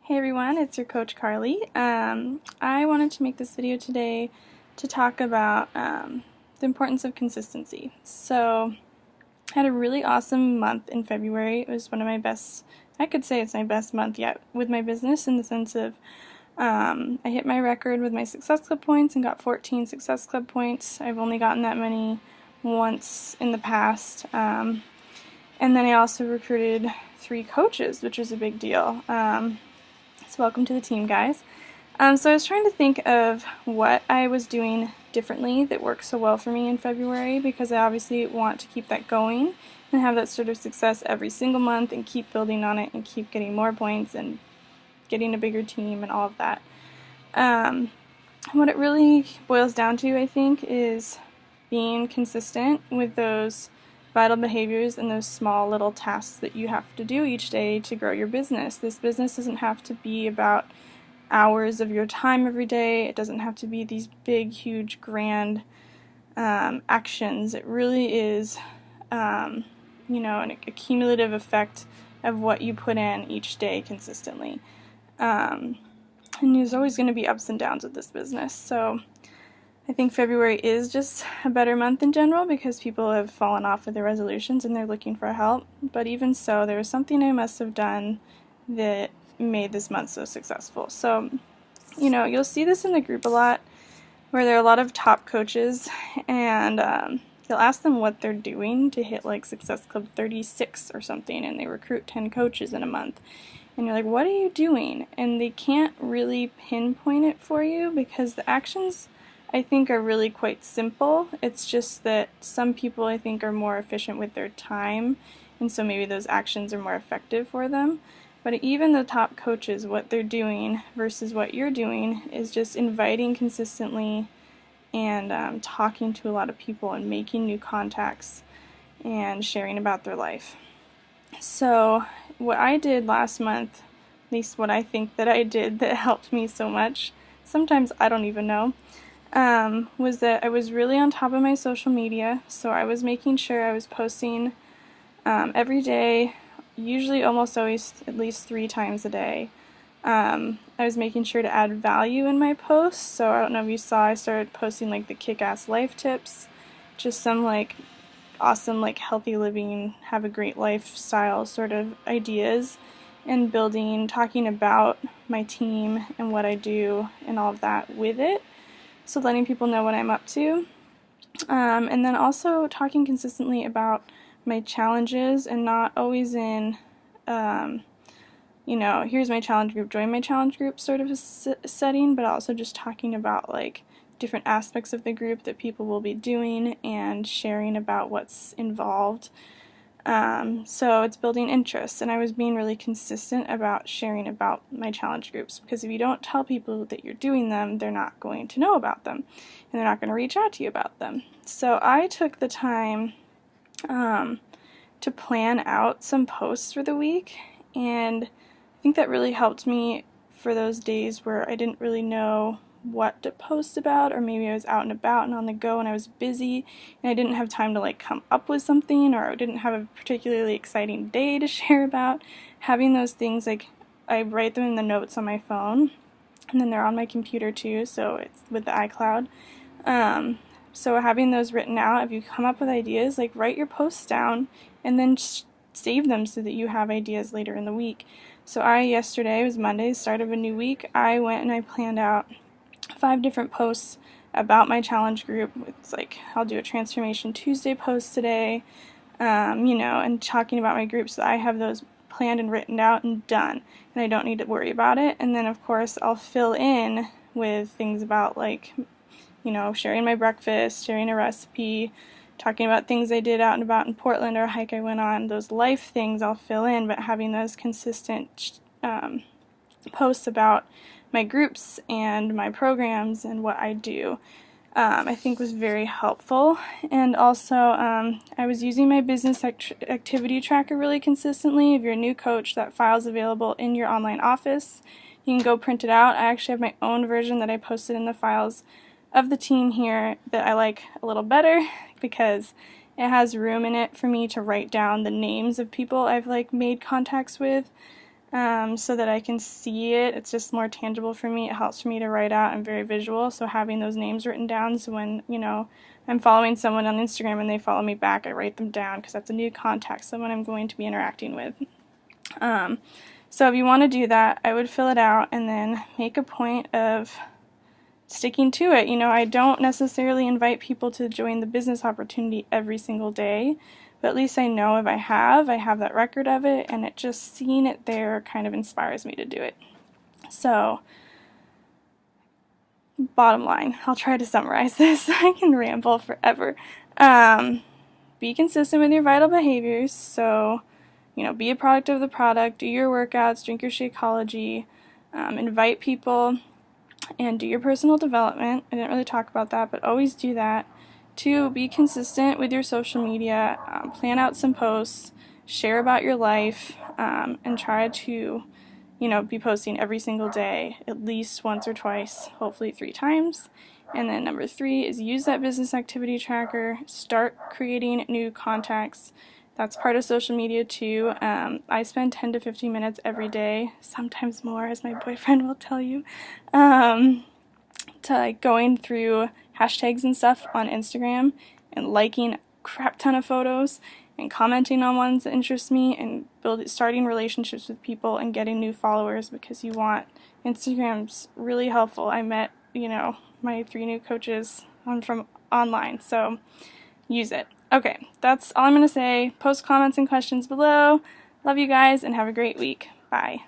Hey everyone, it's your coach Carly. I wanted to make this video today to talk about the importance of consistency. So I had a really awesome month in February. It was one of my best, I could say it's my best month yet with my business, in the sense of I hit my record with my Success Club points and got 14 Success Club points. I've only gotten that many once in the past. And then I also recruited 3 coaches, which was a big deal. So welcome to the team, guys. So I was trying to think of what I was doing differently that worked so well for me in February, because I obviously want to keep that going and have that sort of success every single month and keep building on it and keep getting more points and getting a bigger team and all of that. What it really boils down to, I think, is being consistent with those vital behaviors and those small little tasks that you have to do each day to grow your business. This business doesn't have to be about hours of your time every day. It doesn't have to be these big, huge, grand actions. It really is, an accumulative effect of what you put in each day consistently. And there's always going to be ups and downs with this business. So I think February is just a better month in general because people have fallen off with their resolutions and they're looking for help. But even so, there was something I must have done that made this month so successful. So, you'll see this in the group a lot, where there are a lot of top coaches, and you'll ask them what they're doing to hit like Success Club 36 or something, and they recruit 10 coaches in a month. And you're like, what are you doing? And they can't really pinpoint it for you, because the actions, I think, are really quite simple. It's just that some people, I think, are more efficient with their time, and so maybe those actions are more effective for them. But even the top coaches, what they're doing versus what you're doing is just inviting consistently and talking to a lot of people and making new contacts and sharing about their life. So what I did last month, at least what I think that I did that helped me so much, sometimes I don't even know, was that I was really on top of my social media. So I was making sure I was posting every day, usually almost always at least 3 times a day. I was making sure to add value in my posts. So I don't know if you saw, I started posting like the kick-ass life tips, just some like awesome like healthy living, have a great lifestyle sort of ideas, and talking about my team and what I do and all of that with it. So letting people know what I'm up to. And then also talking consistently about my challenges, and not always in, here's my challenge group, join my challenge group sort of a setting, but also just talking about like different aspects of the group that people will be doing and sharing about what's involved. So it's building interest, and I was being really consistent about sharing about my challenge groups, because if you don't tell people that you're doing them, they're not going to know about them, and they're not going to reach out to you about them. So I took the time to plan out some posts for the week, and I think that really helped me for those days where I didn't really know what to post about, or maybe I was out and about and on the go and I was busy and I didn't have time to like come up with something, or I didn't have a particularly exciting day to share about. Having those things, like I write them in the notes on my phone, and then they're on my computer too, so it's with the iCloud. So having those written out, if you come up with ideas, like write your posts down and then save them so that you have ideas later in the week. So yesterday, it was Monday, start of a new week, I went and I planned out 5 different posts about my challenge group. It's like, I'll do a Transformation Tuesday post today, and talking about my group, so I have those planned and written out and done, and I don't need to worry about it. And then, of course, I'll fill in with things about like, sharing my breakfast, sharing a recipe, talking about things I did out and about in Portland, or a hike I went on. Those life things I'll fill in, but having those consistent posts about my groups and my programs and what I do, I think was very helpful. And also, I was using my business activity tracker really consistently. If you're a new coach, that file's available in your online office. You can go print it out. I actually have my own version that I posted in the files of the team here that I like a little better, because it has room in it for me to write down the names of people I've like made contacts with. so that I can see it. It's just more tangible for me. It helps for me to write out. I'm very visual, so having those names written down, so when, I'm following someone on Instagram and they follow me back, I write them down because that's a new contact, someone I'm going to be interacting with. So if you want to do that, I would fill it out and then make a point of sticking to it. I don't necessarily invite people to join the business opportunity every single day, but at least I know if I have that record of it, and it just seeing it there kind of inspires me to do it. So, bottom line, I'll try to summarize this. I can ramble forever. Be consistent with your vital behaviors. So, be a product of the product, do your workouts, drink your Shakeology, invite people, and do your personal development. I didn't really talk about that, but always do that. 2, be consistent with your social media, plan out some posts, share about your life, and try to, be posting every single day, at least once or twice, hopefully 3 times. And then number 3 is use that business activity tracker, start creating new contacts. That's part of social media too. I spend 10 to 15 minutes every day, sometimes more, as my boyfriend will tell you, to going through hashtags and stuff on Instagram and liking a crap ton of photos and commenting on ones that interest me and starting relationships with people and getting new followers, because you want. Instagram's really helpful. I met, my 3 new coaches from online, so use it. Okay, that's all I'm going to say. Post comments and questions below. Love you guys and have a great week. Bye.